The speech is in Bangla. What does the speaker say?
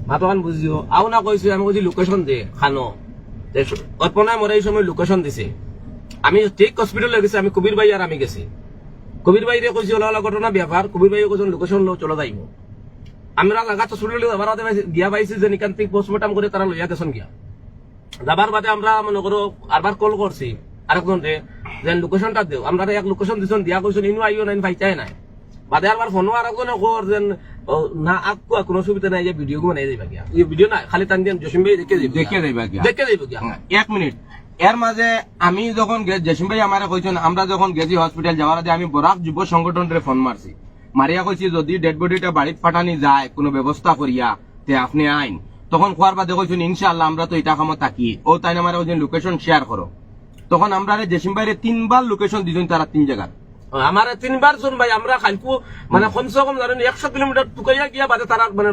মাতোখান বুঝিও আও না কইছি আমি কইছি লোকেশন দে খানো অর্পণায় মরে এই সময় লোকেশন দিছে আমি ঠিক হসপিটালে গেছি আমি কবির ভাই আর আমি গেছি কবির ভাই রে কইছি ওলা ঘটনা ব্যাপার কবির ভাই কইছেন লোকেশন লো চলে যাইব আমরা লাগা হসপিটালে যাবার গিয়া পাইছি যে নিকান থেকে পোস্টমর্টম করে তারা লইয়া গেছেন গিয়া যাবার বাদে আমরা মনে করো আরবার কল করছি আরেকজন রে যে লোকেশনটা দেও আমরা এক লোকেশন দিছেন দিয়া কইছেন ইনু আইও নাই পাইতাই নাই বাদে আরবার ফোনও আরেকজনে কর যেন না আকু কোনো সুবিধা নাই যে ভিডিও বানাই যাইবা গিয়া এই ভিডিও না খালি টান দিন জসিম ভাই দেখে যাইবা গিয়া গিয়া 1 মিনিট এর মাঝে আমি যখন জসিম ভাই আমারে কইছেন আমরা যখন গেছি হসপিটাল যাওয়ার আগে আমি বরাক যুব সংগঠনের ফোন মারছি মারিয়া কইছি যদি ডেড বডিটা বাড়িত পাঠানি যায় কোনো ব্যবস্থা করিয়া তে আপনি আইন তখন খোয়ার বাদে কইছেন ইনশাআল্লাহ আমরা তো এটা কামত থাকি ও তাই না আমারে কইছেন লোকেশন শেয়ার করো তখন আমরা জসিম ভাইরে 3 বার লোকেশন দিছেন তারা 3 জায়গা আমার 3 বার শুন ভাই আমরা খালকু মানে কমসে কম ধরেন 100 কিলোমিটার টুকাইয়া গিয়া বাদে তারা মানে